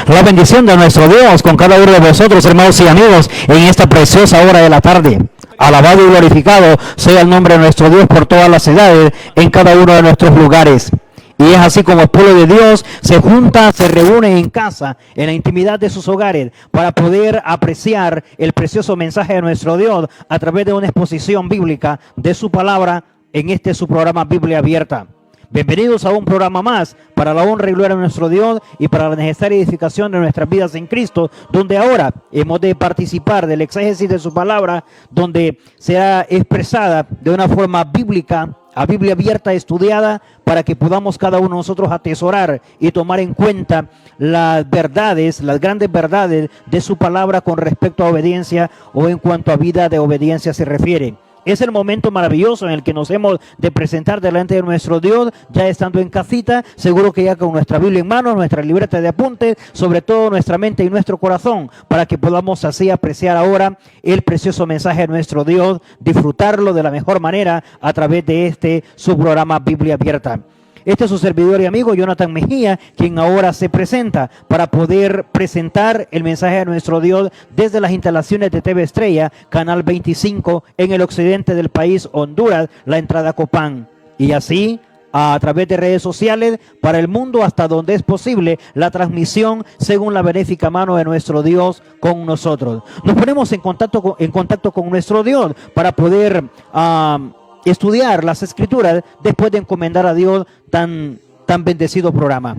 La bendición de nuestro Dios con cada uno de vosotros, hermanos y amigos, en esta preciosa hora de la tarde. Alabado y glorificado sea el nombre de nuestro Dios por todas las edades, en cada uno de nuestros lugares. Y es así como el pueblo de Dios se junta, se reúne en casa, en la intimidad de sus hogares, para poder apreciar el precioso mensaje de nuestro Dios a través de una exposición bíblica de su palabra en este su programa Biblia Abierta. Bienvenidos a un programa más para la honra y gloria de nuestro Dios y para la necesaria edificación de nuestras vidas en Cristo, donde ahora hemos de participar del exégesis de su palabra, donde será expresada de una forma bíblica, a Biblia abierta, estudiada, para que podamos cada uno de nosotros atesorar y tomar en cuenta las verdades, las grandes verdades de su palabra con respecto a obediencia o en cuanto a vida de obediencia se refiere. Es el momento maravilloso en el que nos hemos de presentar delante de nuestro Dios, ya estando en casita, seguro que ya con nuestra Biblia en mano, nuestra libreta de apuntes, sobre todo nuestra mente y nuestro corazón, para que podamos así apreciar ahora el precioso mensaje de nuestro Dios, disfrutarlo de la mejor manera a través de su programa Biblia Abierta. Este es su servidor y amigo Jonathan Mejía, quien ahora se presenta para poder presentar el mensaje de nuestro Dios desde las instalaciones de TV Estrella, Canal 25, en el occidente del país, Honduras, la entrada Copán. Y así, a través de redes sociales, para el mundo hasta donde es posible, la transmisión según la benéfica mano de nuestro Dios con nosotros. Nos ponemos en contacto con nuestro Dios para poder estudiar las escrituras después de encomendar a Dios tan bendecido programa.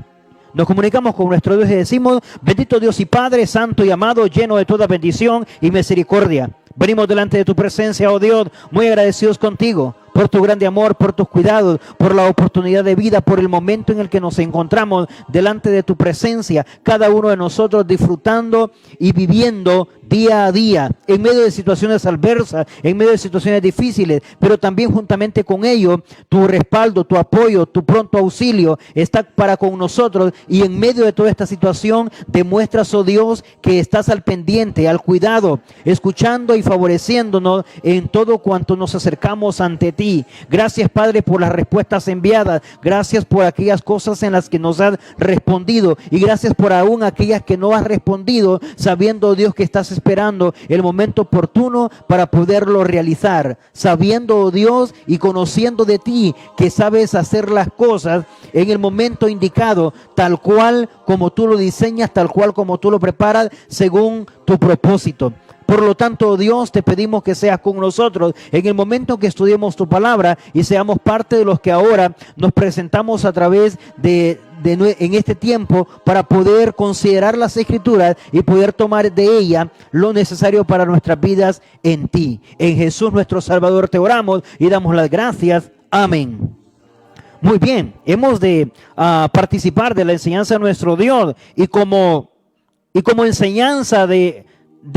Nos comunicamos con nuestro Dios y decimos: bendito Dios y Padre, santo y amado, lleno de toda bendición y misericordia. Venimos delante de tu presencia, oh Dios, muy agradecidos contigo por tu grande amor, por tus cuidados, por la oportunidad de vida, por el momento en el que nos encontramos delante de tu presencia, cada uno de nosotros disfrutando y viviendo día a día, en medio de situaciones adversas, en medio de situaciones difíciles, pero también juntamente con ello, tu respaldo, tu apoyo, tu pronto auxilio está para con nosotros, y en medio de toda esta situación demuestras, oh Dios, que estás al pendiente, al cuidado, escuchando y favoreciéndonos en todo cuanto nos acercamos ante ti. Gracias, Padre, por las respuestas enviadas, gracias por aquellas cosas en las que nos has respondido, y gracias por aún aquellas que no has respondido, sabiendo, Dios, que estás esperando el momento oportuno para poderlo realizar, sabiendo, oh Dios, y conociendo de ti que sabes hacer las cosas en el momento indicado, tal cual como tú lo diseñas, tal cual como tú lo preparas, según tu propósito. Por lo tanto, Dios, te pedimos que seas con nosotros en el momento que estudiemos tu palabra y seamos parte de los que ahora nos presentamos a través en este tiempo para poder considerar las Escrituras y poder tomar de ella lo necesario para nuestras vidas en ti. En Jesús nuestro Salvador te oramos y damos las gracias. Amén. Muy bien, hemos de participar de la enseñanza de nuestro Dios y como enseñanza de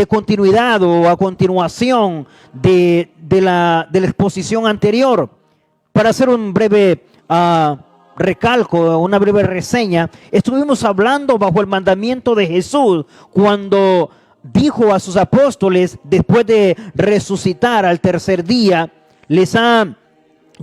continuidad o a continuación de la exposición anterior. Para hacer un breve recalco, una breve reseña, estuvimos hablando bajo el mandamiento de Jesús cuando dijo a sus apóstoles, después de resucitar al tercer día, les ha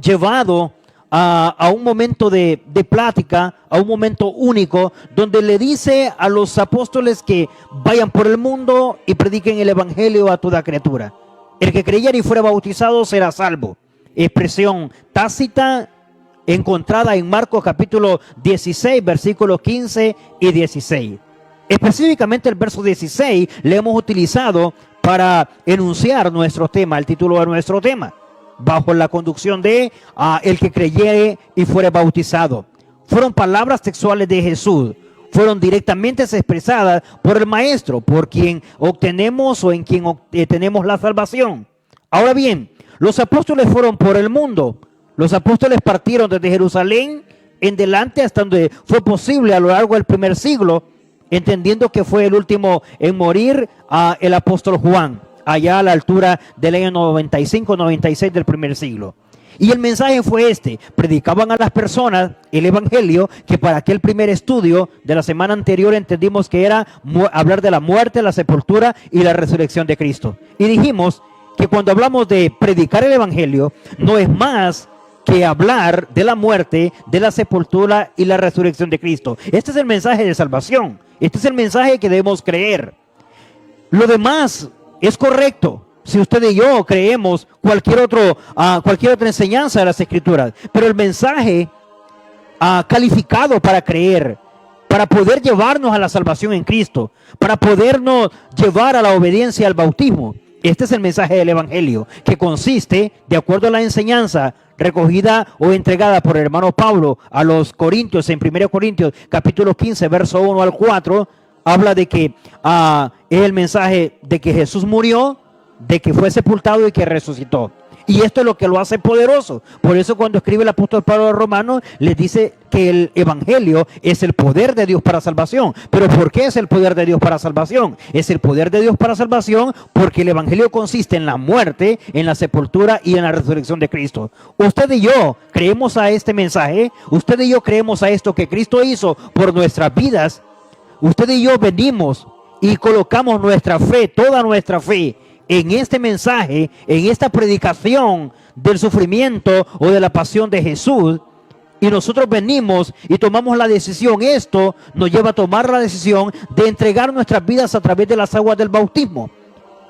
llevado a un momento de plática, a un momento único, donde le dice a los apóstoles que vayan por el mundo y prediquen el evangelio a toda criatura. El que creyera y fuera bautizado será salvo. Expresión tácita encontrada en Marcos capítulo 16, versículos 15 y 16. Específicamente el verso 16 le hemos utilizado para enunciar nuestro tema, el título de nuestro tema, bajo la conducción de el que creyere y fuere bautizado. Fueron palabras textuales de Jesús, fueron directamente expresadas por el Maestro, por quien obtenemos o en quien tenemos la salvación. Ahora bien, los apóstoles fueron por el mundo. Los apóstoles partieron desde Jerusalén en delante hasta donde fue posible a lo largo del primer siglo, entendiendo que fue el último en morir el apóstol Juan, allá a la altura del año 95-96 del primer siglo. Y el mensaje fue este: predicaban a las personas el evangelio, que para aquel primer estudio de la semana anterior entendimos que era hablar de la muerte, la sepultura y la resurrección de Cristo. Y dijimos que cuando hablamos de predicar el evangelio, no es más que hablar de la muerte, de la sepultura y la resurrección de Cristo. Este es el mensaje de salvación, este es el mensaje que debemos creer. Lo demás es correcto si usted y yo creemos cualquier otra enseñanza de las Escrituras, pero el mensaje calificado para creer, para poder llevarnos a la salvación en Cristo, para podernos llevar a la obediencia al bautismo, este es el mensaje del evangelio, que consiste, de acuerdo a la enseñanza recogida o entregada por el hermano Pablo a los Corintios, en 1 Corintios capítulo 15 verso 1 al 4, habla de que es el mensaje de que Jesús murió, de que fue sepultado y que resucitó. Y esto es lo que lo hace poderoso. Por eso cuando escribe el apóstol Pablo a los Romanos, les dice que el evangelio es el poder de Dios para salvación. ¿Pero por qué es el poder de Dios para salvación? Es el poder de Dios para salvación porque el evangelio consiste en la muerte, en la sepultura y en la resurrección de Cristo. Usted y yo creemos a este mensaje, usted y yo creemos a esto que Cristo hizo por nuestras vidas. Usted y yo venimos y colocamos nuestra fe, toda nuestra fe, en este mensaje, en esta predicación del sufrimiento o de la pasión de Jesús, y nosotros venimos y tomamos la decisión. Esto nos lleva a tomar la decisión de entregar nuestras vidas a través de las aguas del bautismo.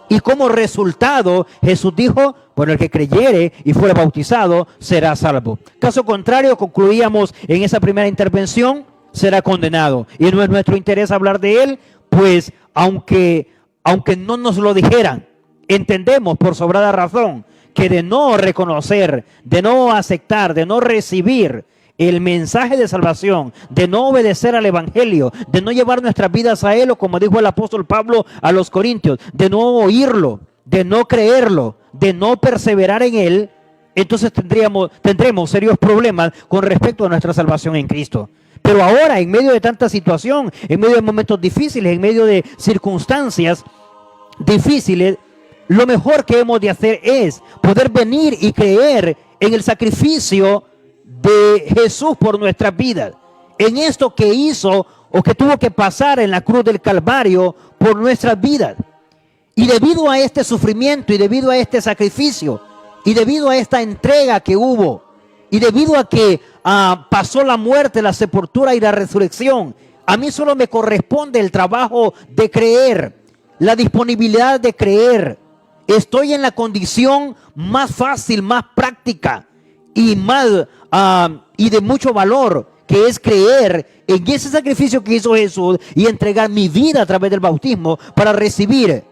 Y como resultado, Jesús dijo: bueno, el que creyere y fuera bautizado será salvo. Caso contrario, concluíamos en esa primera intervención, será condenado. Y no es nuestro interés hablar de él, pues aunque no nos lo dijeran, entendemos por sobrada razón que de no reconocer, de no aceptar, de no recibir el mensaje de salvación, de no obedecer al evangelio, de no llevar nuestras vidas a él, o como dijo el apóstol Pablo a los Corintios, de no oírlo, de no creerlo, de no perseverar en él, entonces tendremos serios problemas con respecto a nuestra salvación en Cristo. Pero ahora, en medio de tanta situación, en medio de momentos difíciles, en medio de circunstancias difíciles, lo mejor que hemos de hacer es poder venir y creer en el sacrificio de Jesús por nuestras vidas, en esto que hizo o que tuvo que pasar en la cruz del Calvario por nuestras vidas. Y debido a este sufrimiento y debido a este sacrificio y debido a esta entrega que hubo y debido a que pasó la muerte, la sepultura y la resurrección, a mí solo me corresponde el trabajo de creer, la disponibilidad de creer. Estoy en la condición más fácil, más práctica y de mucho valor, que es creer en ese sacrificio que hizo Jesús y entregar mi vida a través del bautismo para recibir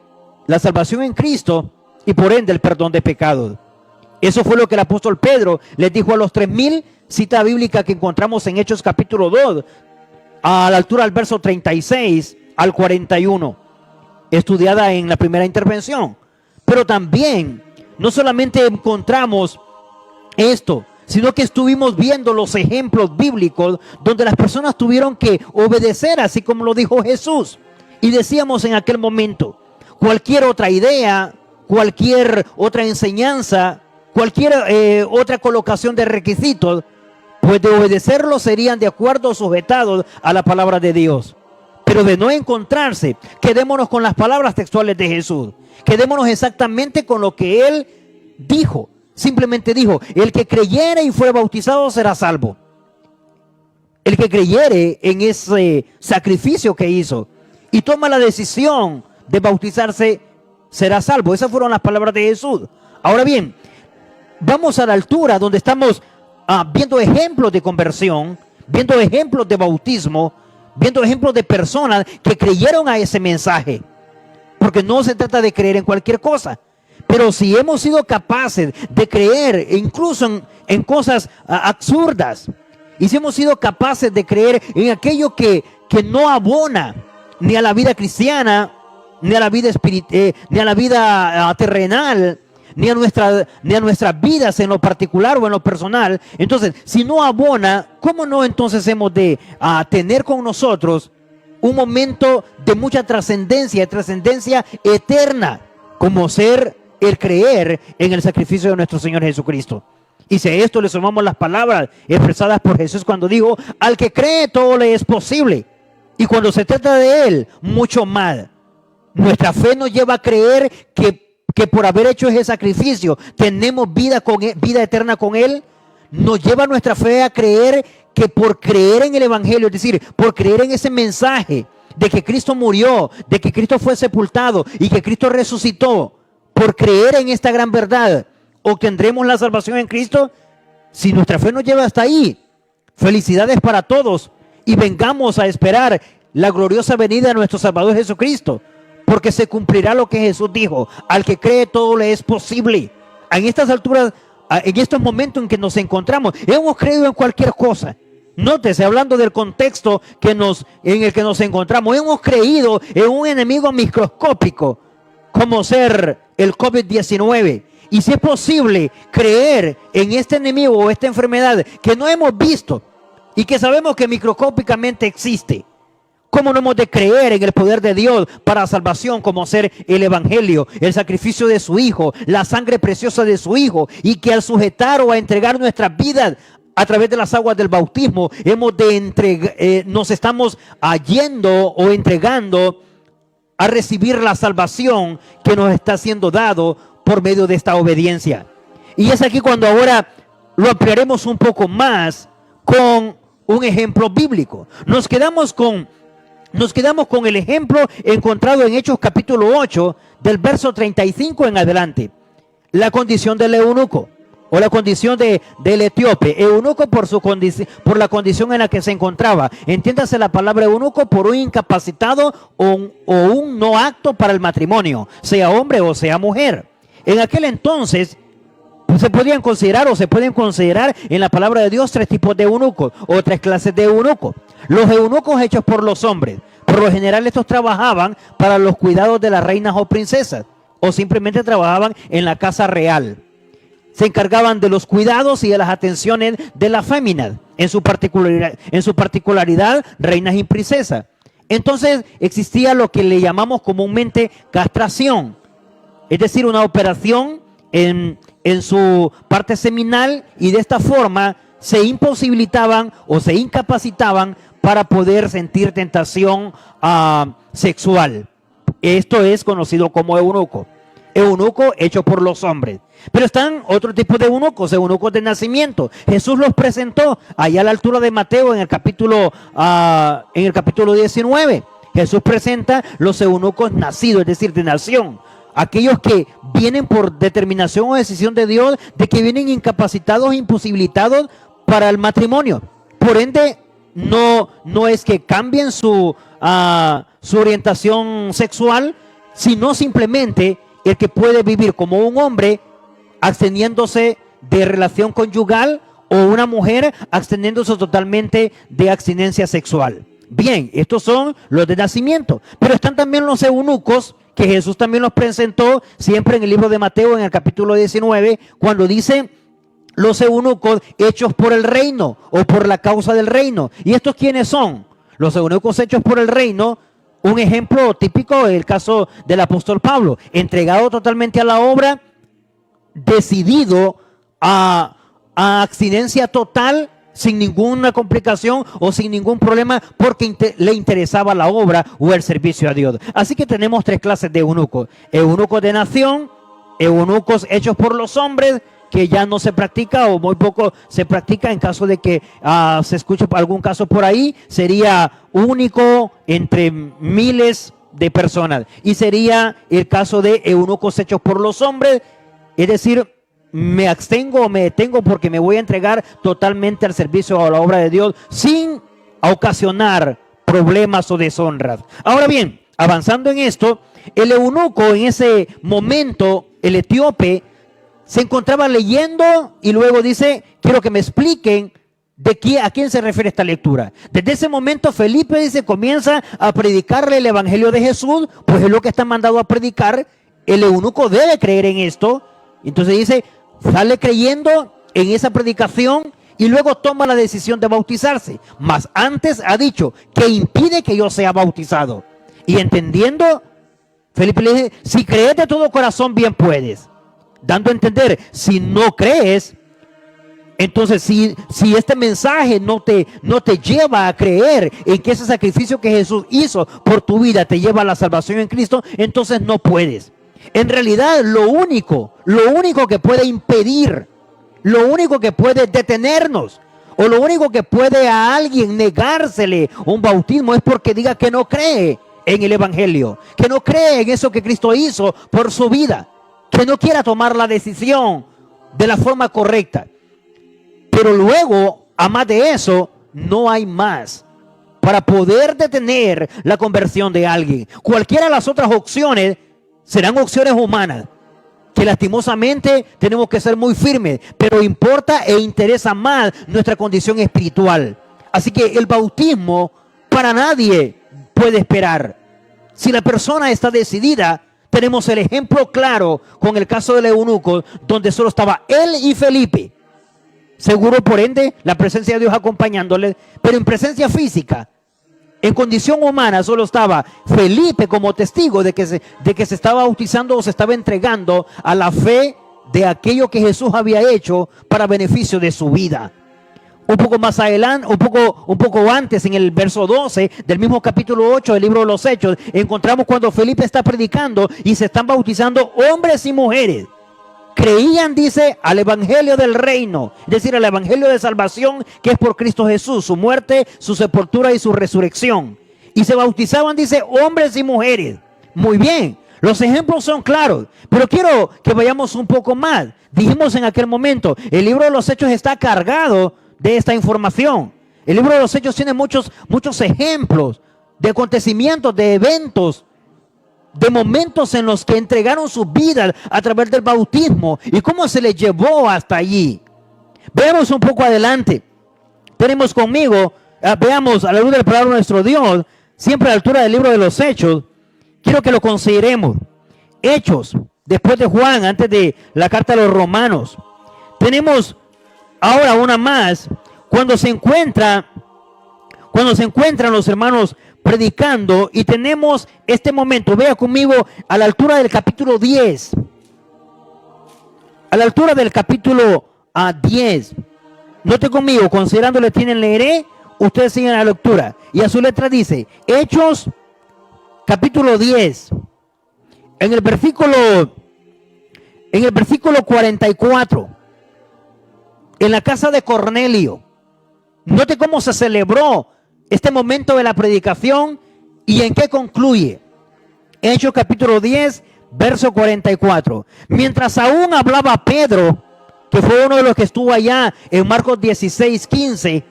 la salvación en Cristo y por ende el perdón de pecados. Eso fue lo que el apóstol Pedro les dijo a los 3000, cita bíblica que encontramos en Hechos capítulo 2, a la altura del verso 36 al 41, estudiada en la primera intervención. Pero también, no solamente encontramos esto, sino que estuvimos viendo los ejemplos bíblicos donde las personas tuvieron que obedecer, así como lo dijo Jesús. Y decíamos en aquel momento, cualquier otra idea, cualquier otra enseñanza, cualquier otra colocación de requisitos, pues de obedecerlos serían de acuerdo sujetados a la palabra de Dios. Pero de no encontrarse, quedémonos con las palabras textuales de Jesús. Quedémonos exactamente con lo que Él dijo. Simplemente dijo, el que creyere y fuere bautizado será salvo. El que creyere en ese sacrificio que hizo y toma la decisión de bautizarse será salvo. Esas fueron las palabras de Jesús. Ahora bien, vamos a la altura donde estamos viendo ejemplos de conversión, viendo ejemplos de bautismo, viendo ejemplos de personas que creyeron a ese mensaje. Porque no se trata de creer en cualquier cosa. Pero si hemos sido capaces de creer incluso en cosas absurdas, y si hemos sido capaces de creer en aquello que no abona ni a la vida cristiana, ni a la vida ni a la vida terrenal, ni a nuestras vidas en lo particular o en lo personal, entonces, si no abona, ¿cómo no entonces hemos de tener con nosotros un momento de mucha trascendencia eterna, como ser el creer en el sacrificio de nuestro Señor Jesucristo? Y si a esto le sumamos las palabras expresadas por Jesús cuando dijo, al que cree todo le es posible. Y cuando se trata de Él, mucho más. Nuestra fe nos lleva a creer que por haber hecho ese sacrificio tenemos vida eterna con Él. Nos lleva nuestra fe a creer que por creer en el Evangelio, es decir, por creer en ese mensaje de que Cristo murió, de que Cristo fue sepultado y que Cristo resucitó, por creer en esta gran verdad, obtendremos la salvación en Cristo. Si nuestra fe nos lleva hasta ahí, felicidades para todos y vengamos a esperar la gloriosa venida de nuestro Salvador Jesucristo, porque se cumplirá lo que Jesús dijo, al que cree todo le es posible. En estas alturas, en estos momentos en que nos encontramos, hemos creído en cualquier cosa. Nótese, hablando del contexto en el que nos encontramos, hemos creído en un enemigo microscópico como ser el COVID-19. Y si es posible creer en este enemigo o esta enfermedad que no hemos visto y que sabemos que microscópicamente existe, ¿cómo no hemos de creer en el poder de Dios para salvación, como ser el Evangelio, el sacrificio de su Hijo, la sangre preciosa de su Hijo, y que al sujetar o a entregar nuestras vidas a través de las aguas del bautismo nos estamos yendo o entregando a recibir la salvación que nos está siendo dado por medio de esta obediencia? Y es aquí cuando ahora lo ampliaremos un poco más con un ejemplo bíblico. Nos quedamos con el ejemplo encontrado en Hechos capítulo 8, del verso 35 en adelante. La condición del eunuco, o la condición del etíope. Eunuco por la condición en la que se encontraba. Entiéndase la palabra eunuco por un incapacitado o un no apto para el matrimonio, sea hombre o sea mujer. En aquel entonces se pueden considerar en la palabra de Dios tres tipos de eunucos o tres clases de eunucos. Los eunucos hechos por los hombres. Por lo general estos trabajaban para los cuidados de las reinas o princesas, o simplemente trabajaban en la casa real. se encargaban de los cuidados y de las atenciones de las féminas, en su particularidad, reinas y princesas. Entonces existía lo que le llamamos comúnmente castración, es decir, una operación en su parte seminal, y de esta forma se imposibilitaban o se incapacitaban para poder sentir tentación sexual. Esto es conocido como eunuco. Eunuco hecho por los hombres. Pero están otro tipo de eunucos de nacimiento. Jesús los presentó allá a la altura de Mateo en el capítulo 19. Jesús presenta los eunucos nacidos, es decir, de nación. Aquellos que vienen por determinación o decisión de Dios, de que vienen incapacitados e imposibilitados para el matrimonio. Por ende, no es que cambien su orientación sexual, sino simplemente el que puede vivir como un hombre absteniéndose de relación conyugal, o una mujer absteniéndose totalmente de abstinencia sexual. Bien, estos son los de nacimiento. Pero están también los eunucos, que Jesús también los presentó siempre en el libro de Mateo, en el capítulo 19, cuando dice los eunucos hechos por el reino o por la causa del reino. ¿Y estos quiénes son? Los eunucos hechos por el reino. Un ejemplo típico es el caso del apóstol Pablo, entregado totalmente a la obra, decidido a abstinencia total, sin ninguna complicación o sin ningún problema, porque le interesaba la obra o el servicio a Dios. Así que tenemos tres clases de eunucos: eunucos de nación, eunucos hechos por los hombres, que ya no se practica o muy poco se practica. En caso de que se escuche algún caso por ahí, sería único entre miles de personas, y sería el caso de eunucos hechos por los hombres, es decir, me abstengo o me detengo porque me voy a entregar totalmente al servicio a la obra de Dios sin ocasionar problemas o deshonras. Ahora bien, avanzando en esto, el eunuco en ese momento, el etíope, se encontraba leyendo y luego dice: quiero que me expliquen a quién se refiere esta lectura. Desde ese momento Felipe, dice, comienza a predicarle el evangelio de Jesús, pues es lo que está mandado a predicar. El eunuco debe creer en esto. Entonces dice, sale creyendo en esa predicación y luego toma la decisión de bautizarse. Mas antes ha dicho: ¿qué impide que yo sea bautizado? Y entendiendo, Felipe le dice: si crees de todo corazón, bien puedes. Dando a entender, si no crees, entonces si este mensaje no te lleva a creer en que ese sacrificio que Jesús hizo por tu vida te lleva a la salvación en Cristo, entonces no puedes. En realidad, lo único que puede impedir, lo único que puede detenernos, o lo único que puede a alguien negársele un bautismo, es porque diga que no cree en el evangelio, que no cree en eso que Cristo hizo por su vida, que no quiera tomar la decisión de la forma correcta. Pero luego, a más de eso, no hay más para poder detener la conversión de alguien. Cualquiera de las otras opciones serán opciones humanas, que lastimosamente tenemos que ser muy firmes, pero importa e interesa más nuestra condición espiritual. Así que el bautismo para nadie puede esperar. Si la persona está decidida, tenemos el ejemplo claro con el caso del eunuco, donde solo estaba él y Felipe. Seguro, por ende, la presencia de Dios acompañándole, pero en presencia física, en condición humana, solo estaba Felipe como testigo de que se estaba bautizando o se estaba entregando a la fe de aquello que Jesús había hecho para beneficio de su vida. Un poco más adelante, un poco antes, en el verso 12 del mismo capítulo 8 del libro de los Hechos, encontramos cuando Felipe está predicando y se están bautizando hombres y mujeres. Creían, dice, al evangelio del reino, es decir, al evangelio de salvación que es por Cristo Jesús, su muerte, su sepultura y su resurrección. Y se bautizaban, dice, hombres y mujeres. Muy bien, los ejemplos son claros, pero quiero que vayamos un poco más. Dijimos en aquel momento, el libro de los Hechos está cargado de esta información. El libro de los Hechos tiene muchos ejemplos de acontecimientos, de eventos, de momentos en los que entregaron sus vidas a través del bautismo y cómo se les llevó hasta allí. Veamos un poco adelante. Tenemos conmigo, veamos a la luz del palabra de nuestro Dios, siempre a la altura del libro de los Hechos. Quiero que lo consideremos. Hechos, después de Juan, antes de la carta a los Romanos. Tenemos ahora una más, cuando se encuentran los hermanos predicando, y tenemos este momento. Vea conmigo a la altura del capítulo 10. A la altura del capítulo 10. Note conmigo, considerándole tienen, leeré, ustedes siguen la lectura. Y a su letra dice, Hechos, capítulo 10, en el versículo 44, en la casa de Cornelio. Note cómo se celebró este momento de la predicación y en qué concluye. Hechos capítulo 10, verso 44. Mientras aún hablaba Pedro, que fue uno de los que estuvo allá en Marcos 16, 15,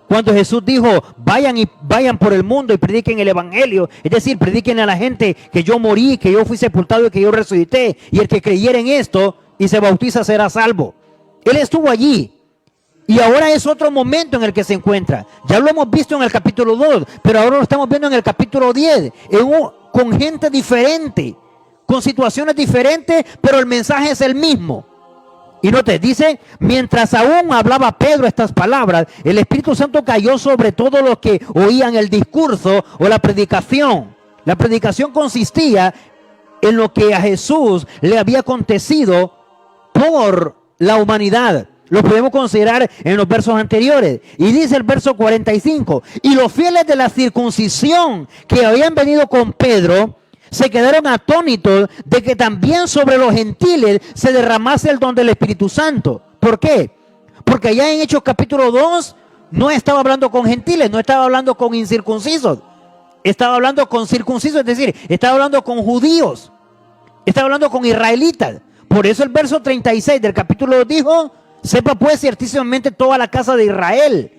cuando Jesús dijo, vayan por el mundo y prediquen el evangelio, es decir, prediquen a la gente que yo morí, que yo fui sepultado y que yo resucité, y el que creyera en esto y se bautiza será salvo. Él estuvo allí. Y ahora es otro momento en el que se encuentra. Ya lo hemos visto en el capítulo 2, pero ahora lo estamos viendo en el capítulo 10, con gente diferente, con situaciones diferentes, pero el mensaje es el mismo. Y note, dice, mientras aún hablaba Pedro estas palabras, el Espíritu Santo cayó sobre todos los que oían el discurso o la predicación. La predicación consistía en lo que a Jesús le había acontecido por la humanidad. Lo podemos considerar en los versos anteriores. Y dice el verso 45, y los fieles de la circuncisión que habían venido con Pedro se quedaron atónitos de que también sobre los gentiles se derramase el don del Espíritu Santo. ¿Por qué? Porque allá en Hechos capítulo 2 no estaba hablando con gentiles, no estaba hablando con incircuncisos, estaba hablando con circuncisos, es decir, estaba hablando con judíos, estaba hablando con israelitas. Por eso el verso 36 del capítulo 2 dijo, sepa pues ciertísimamente toda la casa de Israel,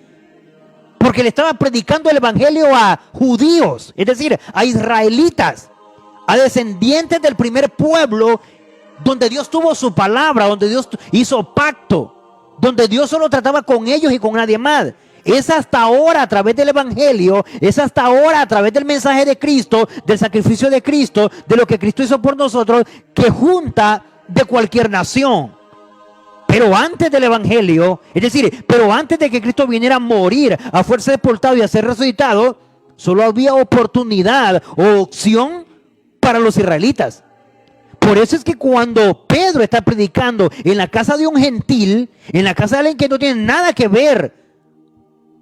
porque le estaba predicando el evangelio a judíos, es decir, a israelitas, a descendientes del primer pueblo, donde Dios tuvo su palabra, donde Dios hizo pacto, donde Dios solo trataba con ellos y con nadie más. Es hasta ahora a través del evangelio, es hasta ahora a través del mensaje de Cristo, del sacrificio de Cristo, de lo que Cristo hizo por nosotros, que junta de cualquier nación. Pero antes del evangelio, es decir, pero antes de que Cristo viniera a morir, a fuerza sepultado y a ser resucitado, solo había oportunidad o opción para los israelitas. Por eso es que cuando Pedro está predicando en la casa de un gentil, en la casa de alguien que no tiene nada que ver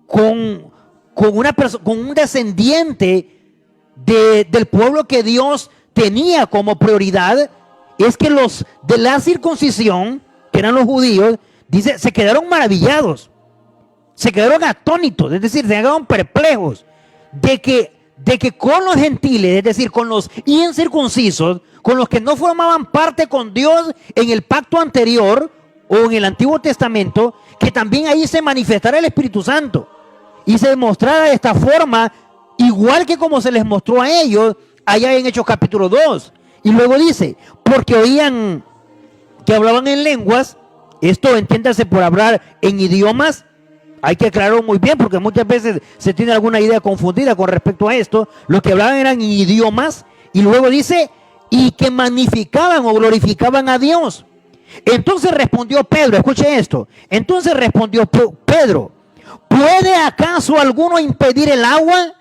con un descendiente del pueblo que Dios tenía como prioridad, es que los de la circuncisión, que eran los judíos, dice, se quedaron maravillados, se quedaron atónitos, es decir, se quedaron perplejos de que con los gentiles, es decir, con los incircuncisos, con los que no formaban parte con Dios en el pacto anterior o en el Antiguo Testamento, que también ahí se manifestara el Espíritu Santo y se demostrara de esta forma, igual que como se les mostró a ellos allá en Hechos capítulo 2. Y luego dice, porque oían que hablaban en lenguas, esto entiéndase por hablar en idiomas. Hay que aclararlo muy bien porque muchas veces se tiene alguna idea confundida con respecto a esto. Los que hablaban eran idiomas, y luego dice, y que magnificaban o glorificaban a Dios. Entonces respondió Pedro, escuche esto, entonces respondió Pedro, ¿puede acaso alguno impedir el agua?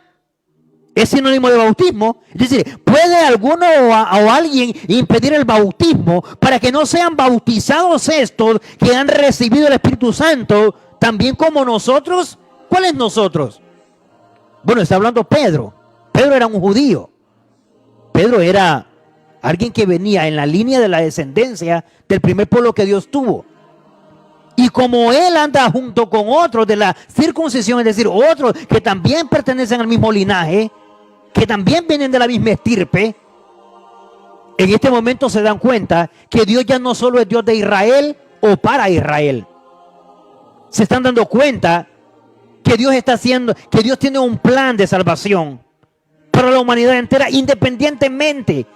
Es sinónimo de bautismo. Es decir, ¿puede alguno o alguien impedir el bautismo para que no sean bautizados estos que han recibido el Espíritu Santo también como nosotros? ¿Cuáles nosotros? Bueno, está hablando Pedro. Pedro era un judío. Pedro era alguien que venía en la línea de la descendencia del primer pueblo que Dios tuvo. Y como él anda junto con otros de la circuncisión, es decir, otros que también pertenecen al mismo linaje, que también vienen de la misma estirpe, en este momento se dan cuenta que Dios ya no solo es Dios de Israel o para Israel. Se están dando cuenta que Dios está haciendo, que Dios tiene un plan de salvación para la humanidad entera, independientemente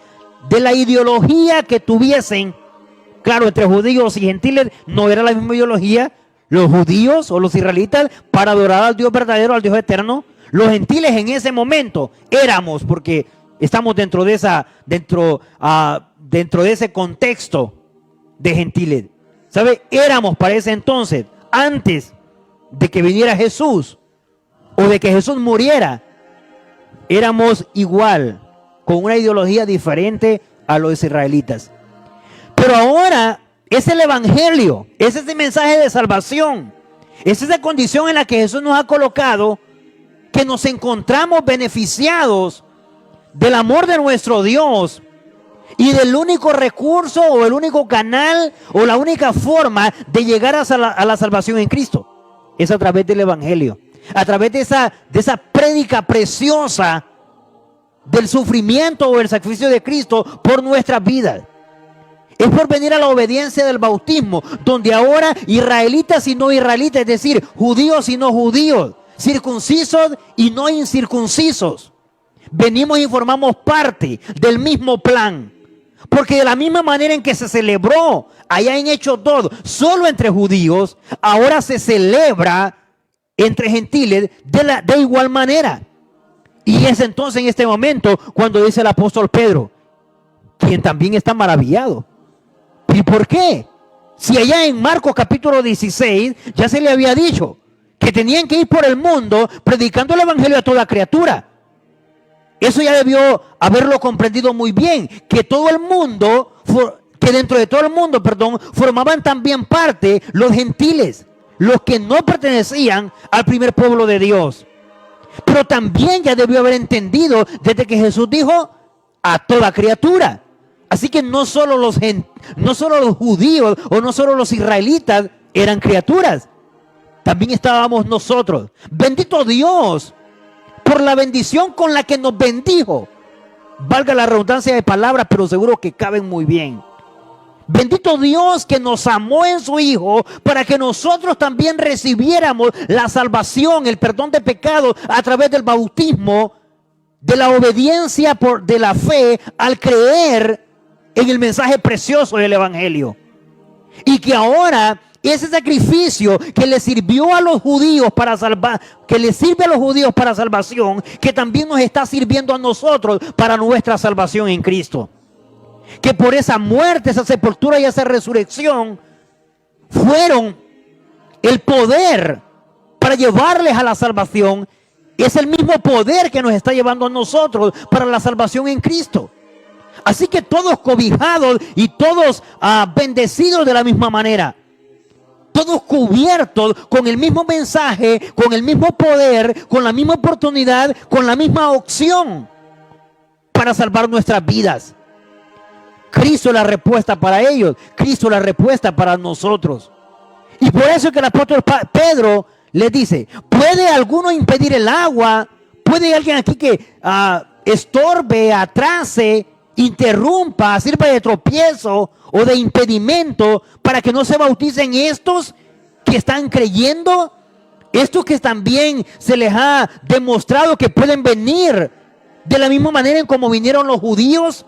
de la ideología que tuviesen. Claro, entre judíos y gentiles no era la misma ideología. Los judíos o los israelitas para adorar al Dios verdadero, al Dios eterno. Los gentiles en ese momento éramos, porque estamos dentro de ese contexto de gentiles. ¿Sabe? Éramos para ese entonces, antes de que viniera Jesús o de que Jesús muriera, éramos igual, con una ideología diferente a los israelitas. Pero ahora es el evangelio, es ese mensaje de salvación, es esa condición en la que Jesús nos ha colocado, que nos encontramos beneficiados del amor de nuestro Dios y del único recurso o el único canal o la única forma de llegar a la salvación en Cristo. Es a través del evangelio, a través de esa prédica preciosa del sufrimiento o el sacrificio de Cristo por nuestras vidas. Es por venir a la obediencia del bautismo, donde ahora israelitas y no israelitas, es decir, judíos y no judíos, circuncisos y no incircuncisos, venimos y formamos parte del mismo plan. Porque de la misma manera en que se celebró allá en Hechos 2 solo entre judíos, ahora se celebra entre gentiles de igual manera. Y es entonces en este momento cuando dice el apóstol Pedro, quien también está maravillado. ¿Y por qué? Si allá en Marcos capítulo 16 ya se le había dicho que tenían que ir por el mundo predicando el evangelio a toda criatura. Eso ya debió haberlo comprendido muy bien, que todo el mundo, que dentro de todo el mundo, formaban también parte los gentiles, los que no pertenecían al primer pueblo de Dios. Pero también ya debió haber entendido desde que Jesús dijo a toda criatura. Así que no solo los judíos o no solo los israelitas eran criaturas, también estábamos nosotros. Bendito Dios por la bendición con la que nos bendijo. Valga la redundancia de palabras, pero seguro que caben muy bien. Bendito Dios que nos amó en su Hijo para que nosotros también recibiéramos la salvación, el perdón de pecados a través del bautismo, de la obediencia de la fe al creer en el mensaje precioso del evangelio. Y que ahora ese sacrificio que le sirvió a los judíos para salvar, que le sirve a los judíos para salvación, que también nos está sirviendo a nosotros para nuestra salvación en Cristo. Que por esa muerte, esa sepultura y esa resurrección fueron el poder para llevarles a la salvación. Es el mismo poder que nos está llevando a nosotros para la salvación en Cristo. Así que todos cobijados y todos bendecidos de la misma manera. Todos cubiertos con el mismo mensaje, con el mismo poder, con la misma oportunidad, con la misma opción para salvar nuestras vidas. Cristo es la respuesta para ellos, Cristo es la respuesta para nosotros. Y por eso que el apóstol Pedro les dice, ¿puede alguno impedir el agua? ¿Puede alguien aquí que estorbe, atrase, interrumpa, sirva de tropiezo o de impedimento para que no se bauticen estos que están creyendo? Estos que también se les ha demostrado que pueden venir de la misma manera en como vinieron los judíos,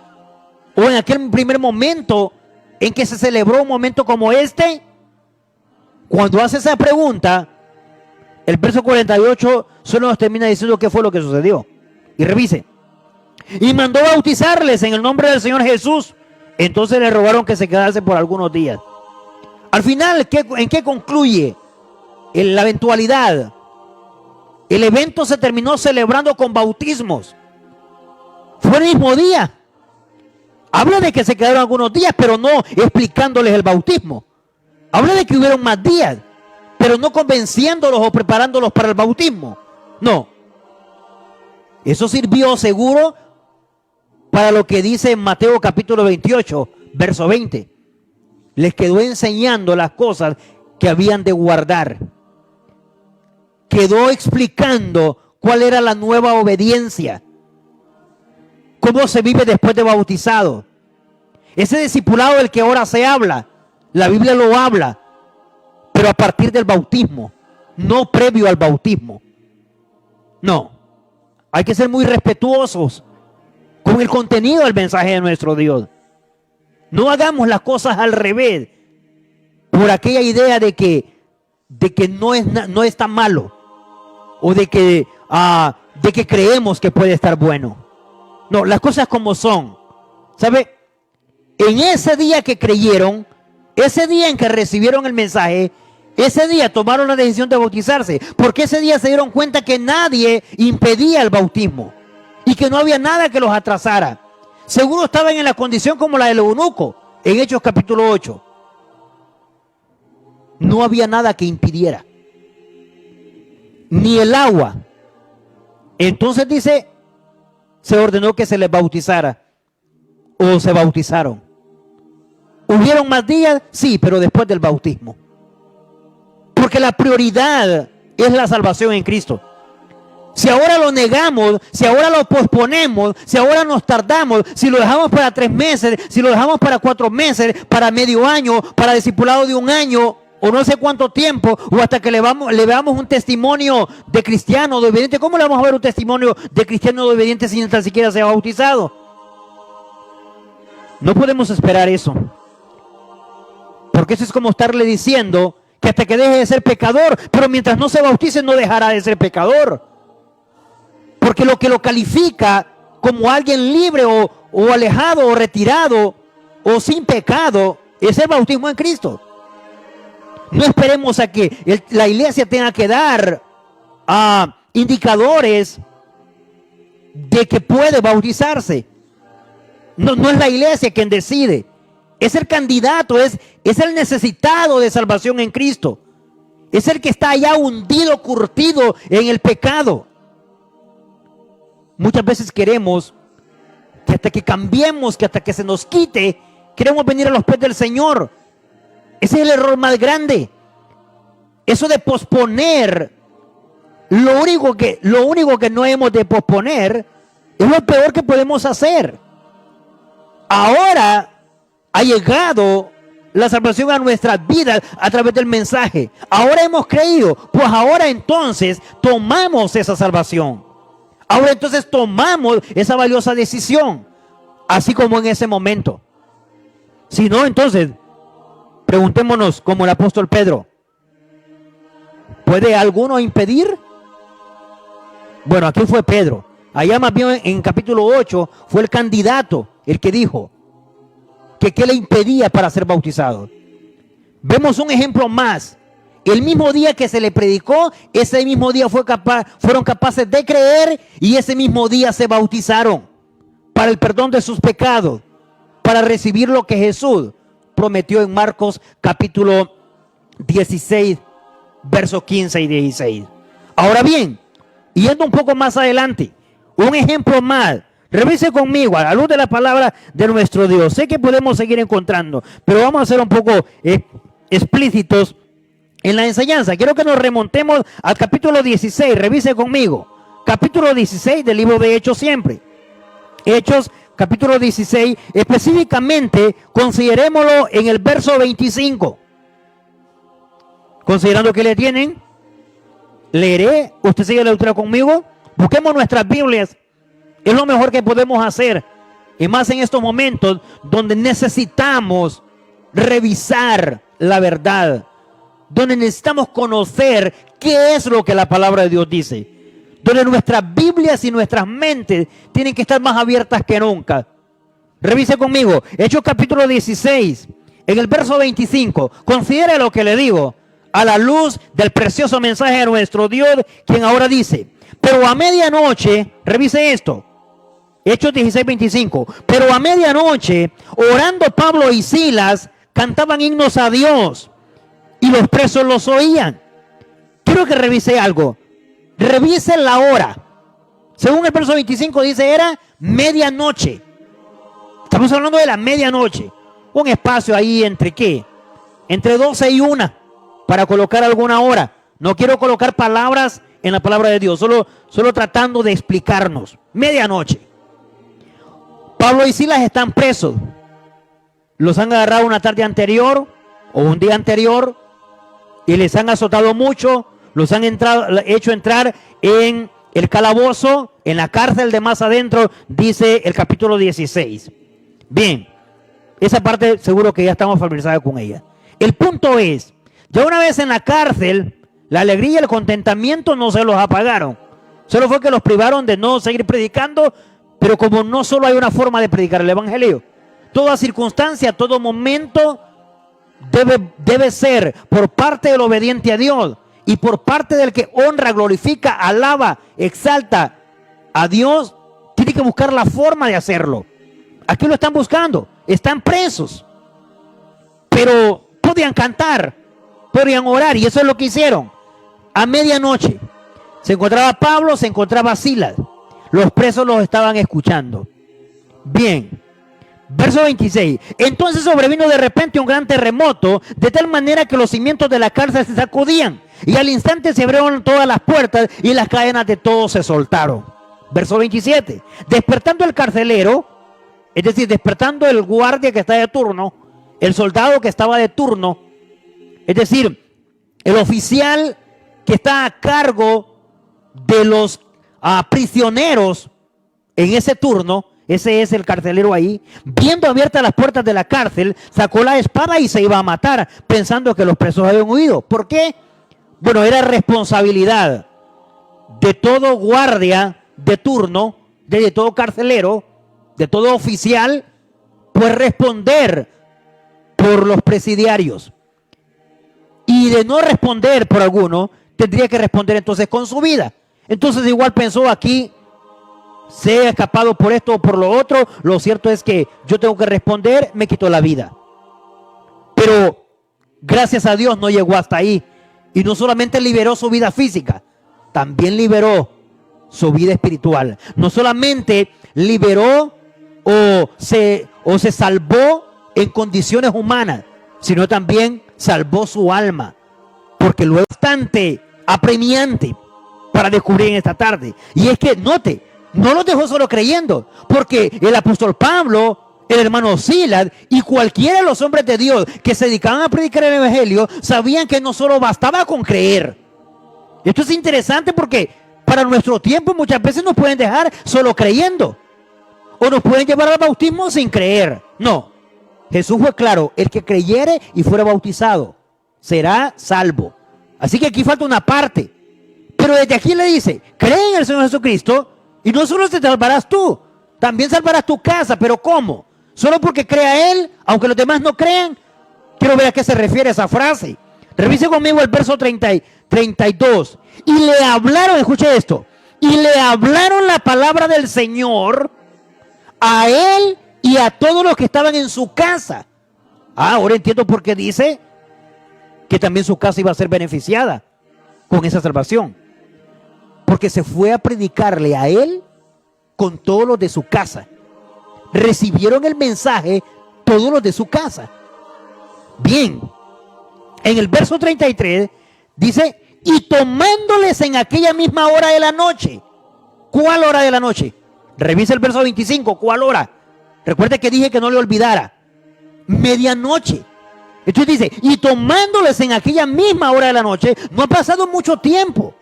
o en aquel primer momento en que se celebró un momento como este. Cuando hace esa pregunta, el verso 48 solo nos termina diciendo qué fue lo que sucedió. Y revise. Y mandó bautizarles en el nombre del Señor Jesús. Entonces le rogaron que se quedase por algunos días. Al final, ¿en qué concluye la eventualidad? El evento se terminó celebrando con bautismos. Fue el mismo día. Habla de que se quedaron algunos días, pero no explicándoles el bautismo. Habla de que hubieron más días, pero no convenciéndolos o preparándolos para el bautismo. No. Eso sirvió seguro para lo que dice en Mateo capítulo 28, verso 20. Les quedó enseñando las cosas que habían de guardar. Quedó explicando cuál era la nueva obediencia. Cómo se vive después de bautizado. Ese discipulado del que ahora se habla, la Biblia lo habla, pero a partir del bautismo, no previo al bautismo. No, hay que ser muy respetuosos con el contenido del mensaje de nuestro Dios. No hagamos las cosas al revés por aquella idea de que no es tan malo, o de que creemos que puede estar bueno. No, las cosas como son. ¿Sabe? En ese día que creyeron, ese día en que recibieron el mensaje, ese día tomaron la decisión de bautizarse, porque ese día se dieron cuenta que nadie impedía el bautismo y que no había nada que los atrasara. Seguro estaban en la condición como la del eunuco en Hechos capítulo 8. No había nada que impidiera, ni el agua. Entonces dice, se ordenó que se les bautizara, o se bautizaron. ¿Hubieron más días? Sí, pero después del bautismo. Porque la prioridad es la salvación en Cristo. Si ahora lo negamos, si ahora lo posponemos, si ahora nos tardamos, si lo dejamos para 3 meses, si lo dejamos para 4 meses, para medio año, para discipulado de 1 año, o no sé cuánto tiempo, o hasta que le veamos un testimonio de cristiano, de obediente. ¿Cómo le vamos a ver un testimonio de cristiano de obediente si ni tan siquiera se ha bautizado? No podemos esperar eso. Porque eso es como estarle diciendo que hasta que deje de ser pecador, pero mientras no se bautice no dejará de ser pecador. Porque lo que lo califica como alguien libre o alejado o retirado o sin pecado es el bautismo en Cristo. No esperemos a que la iglesia tenga que dar indicadores de que puede bautizarse. No es la iglesia quien decide. Es el candidato, es el necesitado de salvación en Cristo. Es el que está allá hundido, curtido en el pecado. Muchas veces queremos que hasta que cambiemos, que hasta que se nos quite, queremos venir a los pies del Señor. Ese es el error más grande. Eso de posponer, lo único que no hemos de posponer es lo peor que podemos hacer. Ahora ha llegado la salvación a nuestras vidas a través del mensaje. Ahora hemos creído, pues ahora entonces tomamos esa salvación. Ahora entonces tomamos esa valiosa decisión, así como en ese momento. Si no, entonces preguntémonos como el apóstol Pedro, ¿puede alguno impedir? Bueno, aquí fue Pedro. Allá más bien en capítulo 8 fue el candidato el que dijo que qué le impedía para ser bautizado. Vemos un ejemplo más. El mismo día que se le predicó, ese mismo día fueron capaces de creer y ese mismo día se bautizaron para el perdón de sus pecados, para recibir lo que Jesús prometió en Marcos capítulo 16, versos 15 y 16. Ahora bien, yendo un poco más adelante, un ejemplo más. Revise conmigo a la luz de la palabra de nuestro Dios. Sé que podemos seguir encontrando, pero vamos a ser un poco explícitos en la enseñanza. Quiero que nos remontemos al capítulo 16. Revise conmigo. Capítulo 16 del libro de Hechos siempre. Hechos capítulo 16. Específicamente, considerémoslo en el verso 25. Considerando que le tienen, leeré. Usted sigue la lectura conmigo. Busquemos nuestras Biblias. Es lo mejor que podemos hacer. Y más en estos momentos donde necesitamos revisar la verdad. Donde necesitamos conocer qué es lo que la palabra de Dios dice. Donde nuestras Biblias y nuestras mentes tienen que estar más abiertas que nunca. Revise conmigo. Hechos capítulo 16. En el verso 25. Considere lo que le digo. A la luz del precioso mensaje de nuestro Dios. Quien ahora dice. Pero a medianoche. Revise esto. Hechos 16, 25. Pero a medianoche. Orando Pablo y Silas. Cantaban himnos a Dios. Y los presos los oían. Quiero que revise algo. Revise la hora. Según el verso 25 dice era medianoche. Estamos hablando de la medianoche. Un espacio ahí entre ¿qué? Entre 12 y 1 para colocar alguna hora. No quiero colocar palabras en la palabra de Dios. Solo tratando de explicarnos. Medianoche. Pablo y Silas están presos. Los han agarrado una tarde anterior o un día anterior. Y les han azotado mucho, los han hecho entrar en el calabozo, en la cárcel de más adentro, dice el capítulo 16. Bien, esa parte seguro que ya estamos familiarizados con ella. El punto es, ya una vez en la cárcel, la alegría y el contentamiento no se los apagaron. Solo fue que los privaron de no seguir predicando, pero como no solo hay una forma de predicar el evangelio, toda circunstancia, todo momento debe ser por parte del obediente a Dios y por parte del que honra, glorifica, alaba, exalta a Dios. Tiene que buscar la forma de hacerlo. Aquí lo están buscando. Están presos. Pero podían cantar, podían orar, y eso es lo que hicieron. A medianoche se encontraba Pablo, se encontraba Silas. Los presos los estaban escuchando. Bien. Verso 26. Entonces sobrevino de repente un gran terremoto, de tal manera que los cimientos de la cárcel se sacudían, y al instante se abrieron todas las puertas y las cadenas de todos se soltaron. Verso 27. Despertando el carcelero, es decir, despertando el guardia que está de turno, el soldado que estaba de turno, es decir, el oficial que está a cargo de los prisioneros en ese turno, ese es el carcelero ahí, viendo abiertas las puertas de la cárcel, sacó la espada y se iba a matar, pensando que los presos habían huido. ¿Por qué? Bueno, era responsabilidad de todo guardia de turno, de todo carcelero, de todo oficial, pues responder por los presidiarios. Y de no responder por alguno, tendría que responder entonces con su vida. Entonces igual pensó aquí, se ha escapado por esto o por lo otro, lo cierto es que yo tengo que responder, me quitó la vida. Pero gracias a Dios no llegó hasta ahí. Y no solamente liberó su vida física, también liberó su vida espiritual. No solamente liberó o se salvó en condiciones humanas, sino también salvó su alma. Porque lo es bastante apremiante para descubrir en esta tarde. Y es que, note, no los dejó solo creyendo, porque el apóstol Pablo, el hermano Silas y cualquiera de los hombres de Dios que se dedicaban a predicar el evangelio sabían que no solo bastaba con creer. Esto es interesante porque para nuestro tiempo muchas veces nos pueden dejar solo creyendo o nos pueden llevar al bautismo sin creer. No, Jesús fue claro: el que creyere y fuera bautizado será salvo. Así que aquí falta una parte, pero desde aquí le dice: cree en el Señor Jesucristo y no solo te salvarás tú, también salvarás tu casa. ¿Pero cómo? ¿Solo porque crea Él, aunque los demás no crean? Quiero ver a qué se refiere esa frase. Revise conmigo el verso 32. Y le hablaron, escuche esto, y le hablaron la palabra del Señor a él y a todos los que estaban en su casa. Ahora entiendo por qué dice que también su casa iba a ser beneficiada con esa salvación. Porque se fue a predicarle a él con todos los de su casa. Recibieron el mensaje todos los de su casa. Bien, en el verso 33 dice: y tomándoles en aquella misma hora de la noche. ¿Cuál hora de la noche? Revisa el verso 25, ¿cuál hora? Recuerde que dije que no le olvidara. Medianoche. Entonces dice: y tomándoles en aquella misma hora de la noche. No ha pasado mucho tiempo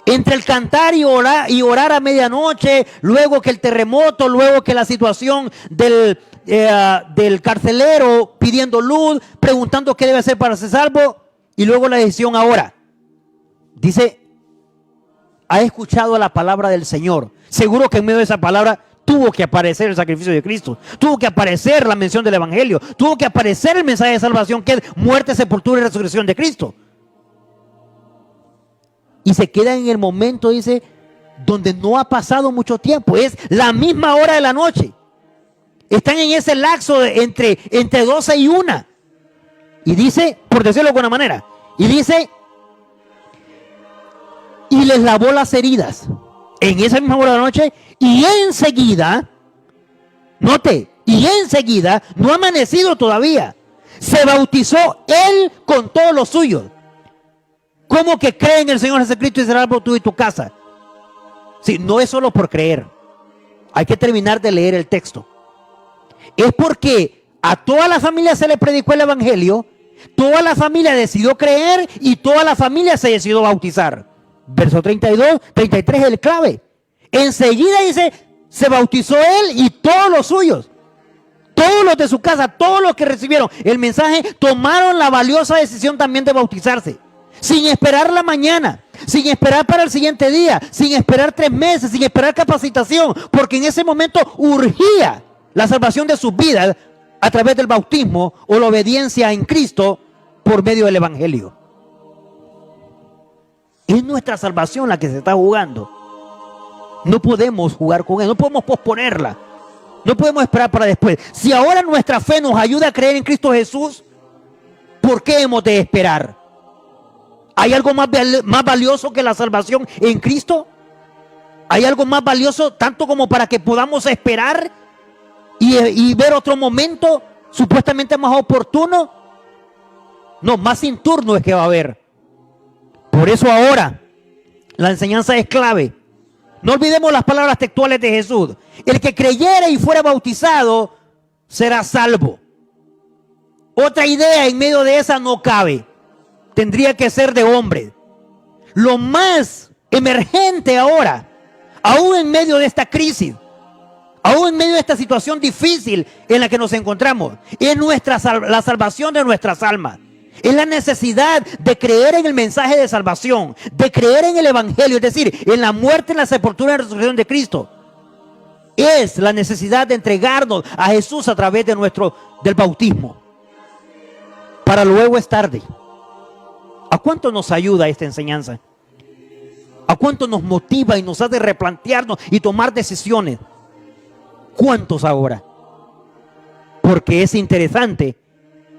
entre el cantar y orar a medianoche, luego que el terremoto, luego que la situación del carcelero pidiendo luz, preguntando qué debe hacer para ser salvo, y luego la decisión ahora. Dice: ha escuchado la palabra del Señor. Seguro que en medio de esa palabra tuvo que aparecer el sacrificio de Cristo, tuvo que aparecer la mención del evangelio, tuvo que aparecer el mensaje de salvación, que es muerte, sepultura y resurrección de Cristo. Y se queda en el momento, dice, donde no ha pasado mucho tiempo. Es la misma hora de la noche. Están en ese lapso entre 12 y 1. Y dice, por decirlo de alguna manera, y dice: y les lavó las heridas en esa misma hora de la noche, y enseguida, note, y enseguida, no ha amanecido todavía, se bautizó él con todos los suyos. ¿Cómo que cree en el Señor Jesucristo y será salvo tú y tu casa? Sí, no es solo por creer. Hay que terminar de leer el texto. Es porque a toda la familia se le predicó el evangelio, toda la familia decidió creer y toda la familia se decidió bautizar. Verso 32, 33 es el clave. Enseguida dice: se bautizó él y todos los suyos. Todos los de su casa, todos los que recibieron el mensaje, tomaron la valiosa decisión también de bautizarse. Sin esperar la mañana, sin esperar para el siguiente día, sin esperar 3 meses, sin esperar capacitación, porque en ese momento urgía la salvación de sus vidas, a través del bautismo o la obediencia en Cristo por medio del Evangelio. Es nuestra salvación la que se está jugando. No podemos jugar con ella, no podemos posponerla. No podemos esperar para después. Si ahora nuestra fe nos ayuda a creer en Cristo Jesús, ¿por qué hemos de esperar? ¿Hay algo más valioso que la salvación en Cristo? ¿Hay algo más valioso tanto como para que podamos esperar y ver otro momento supuestamente más oportuno? No, más sin turno es que va a haber. Por eso ahora la enseñanza es clave. No olvidemos las palabras textuales de Jesús. El que creyere y fuera bautizado será salvo. Otra idea en medio de esa no cabe. Tendría que ser de hombre. Lo más emergente ahora, aún en medio de esta crisis, aún en medio de esta situación difícil en la que nos encontramos, es la salvación de nuestras almas. Es la necesidad de creer en el mensaje de salvación, de creer en el Evangelio, es decir, en la muerte, en la sepultura y la resurrección de Cristo. Es la necesidad de entregarnos a Jesús a través del bautismo. Para luego es tarde. ¿A cuánto nos ayuda esta enseñanza? ¿A cuánto nos motiva y nos hace replantearnos y tomar decisiones? ¿Cuántos ahora? Porque es interesante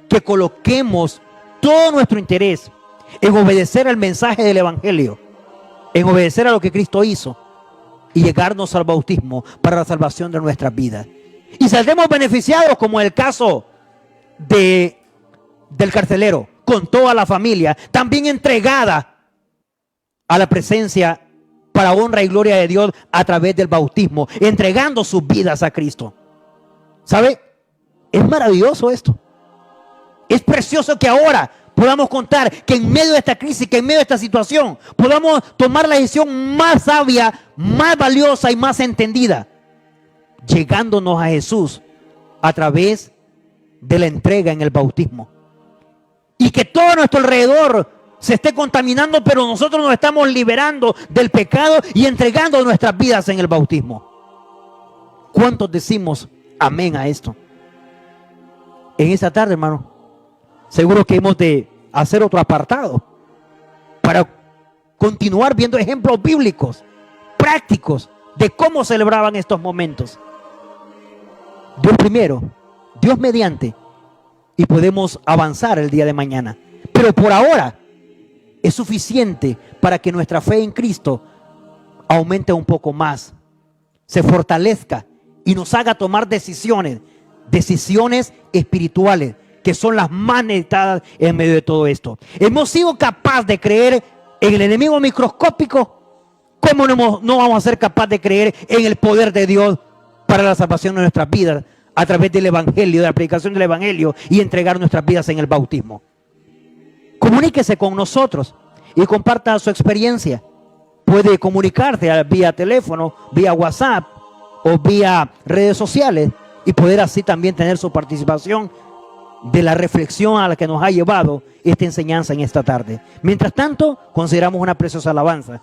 que coloquemos todo nuestro interés en obedecer al mensaje del Evangelio, en obedecer a lo que Cristo hizo y llegarnos al bautismo para la salvación de nuestras vidas. Y saldremos beneficiados, como el caso del carcelero, con toda la familia, también entregada a la presencia para honra y gloria de Dios a través del bautismo, entregando sus vidas a Cristo. ¿Sabe? Es maravilloso esto. Es precioso que ahora podamos contar que en medio de esta crisis, que en medio de esta situación, podamos tomar la decisión más sabia, más valiosa y más entendida, llegándonos a Jesús a través de la entrega en el bautismo. Y que todo a nuestro alrededor se esté contaminando, pero nosotros nos estamos liberando del pecado y entregando nuestras vidas en el bautismo. ¿Cuántos decimos amén a esto? En esta tarde, hermano, seguro que hemos de hacer otro apartado para continuar viendo ejemplos bíblicos, prácticos, de cómo celebraban estos momentos. Dios primero, Dios mediante, y podemos avanzar el día de mañana. Pero por ahora es suficiente para que nuestra fe en Cristo aumente un poco más, se fortalezca y nos haga tomar decisiones espirituales, que son las más necesitadas en medio de todo esto. Hemos sido capaces de creer en el enemigo microscópico. ¿Cómo no vamos a ser capaces de creer en el poder de Dios para la salvación de nuestras vidas a través del Evangelio, de la predicación del Evangelio, y entregar nuestras vidas en el bautismo? Comuníquese con nosotros y comparta su experiencia. Puede comunicarse vía teléfono, vía WhatsApp o vía redes sociales, y poder así también tener su participación de la reflexión a la que nos ha llevado esta enseñanza en esta tarde. Mientras tanto, consideramos una preciosa alabanza.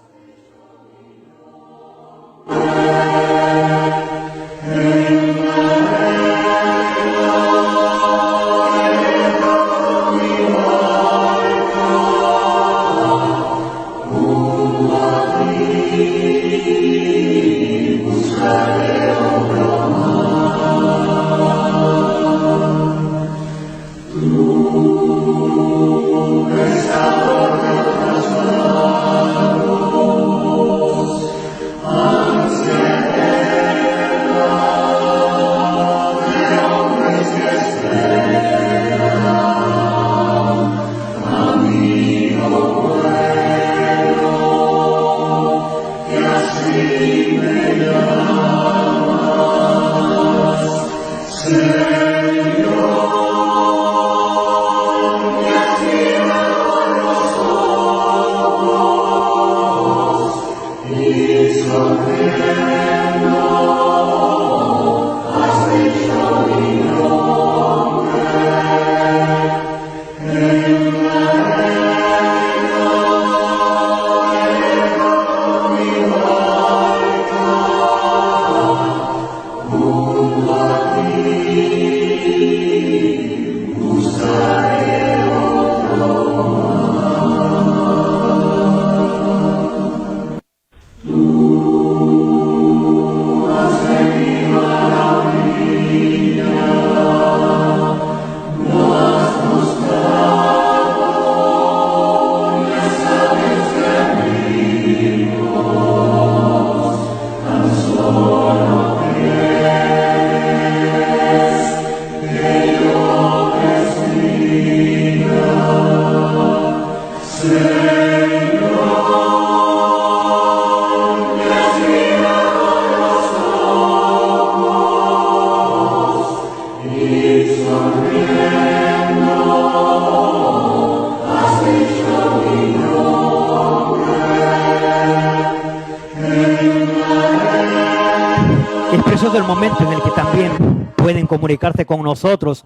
Es precioso el momento en el que también pueden comunicarse con nosotros,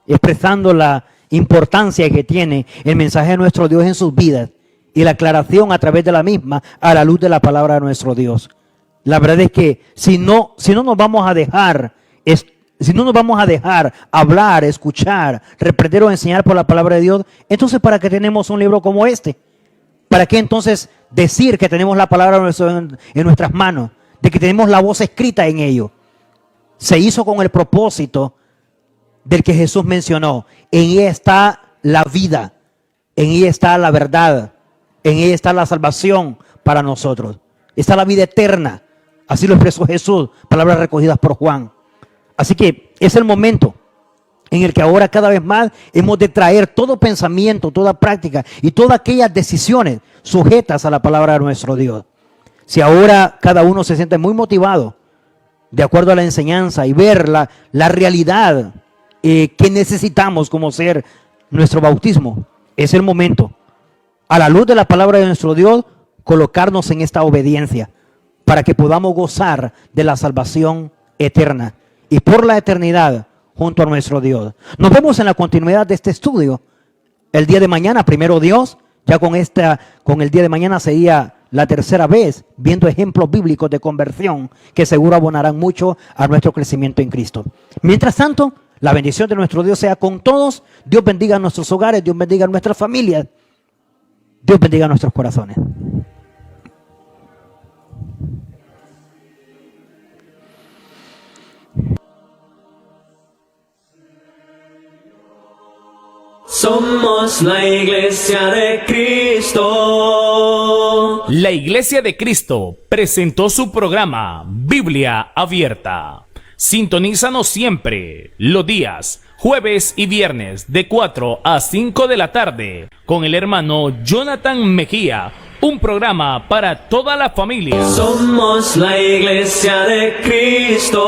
expresando la importancia que tiene el mensaje de nuestro Dios en sus vidas y la aclaración a través de la misma a la luz de la palabra de nuestro Dios. La verdad es que si no nos vamos a dejar hablar, escuchar, reprender o enseñar por la palabra de Dios, entonces ¿para qué tenemos un libro como este? ¿Para qué entonces decir que tenemos la palabra en nuestras manos? De que tenemos la voz escrita en ello. Se hizo con el propósito del que Jesús mencionó. En ella está la vida, en ella está la verdad, en ella está la salvación para nosotros. Está la vida eterna. Así lo expresó Jesús, palabras recogidas por Juan. Así que es el momento en el que ahora cada vez más hemos de traer todo pensamiento, toda práctica y todas aquellas decisiones sujetas a la palabra de nuestro Dios. Si ahora cada uno se siente muy motivado de acuerdo a la enseñanza y ver la realidad que necesitamos como ser nuestro bautismo, es el momento, a la luz de la palabra de nuestro Dios, colocarnos en esta obediencia para que podamos gozar de la salvación eterna y por la eternidad junto a nuestro Dios. Nos vemos en la continuidad de este estudio el día de mañana, primero Dios. Ya con el día de mañana sería la tercera vez viendo ejemplos bíblicos de conversión que seguro abonarán mucho a nuestro crecimiento en Cristo. Mientras tanto, la bendición de nuestro Dios sea con todos. Dios bendiga nuestros hogares, Dios bendiga nuestras familias, Dios bendiga nuestros corazones. Somos la Iglesia de Cristo. La Iglesia de Cristo presentó su programa Biblia Abierta. Sintonízanos siempre los días jueves y viernes de 4 a 5 de la tarde con el hermano Jonathan Mejía, un programa para toda la familia. Somos la Iglesia de Cristo.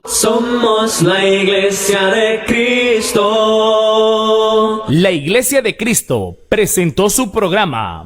Somos la Iglesia de Cristo. La Iglesia de Cristo presentó su programa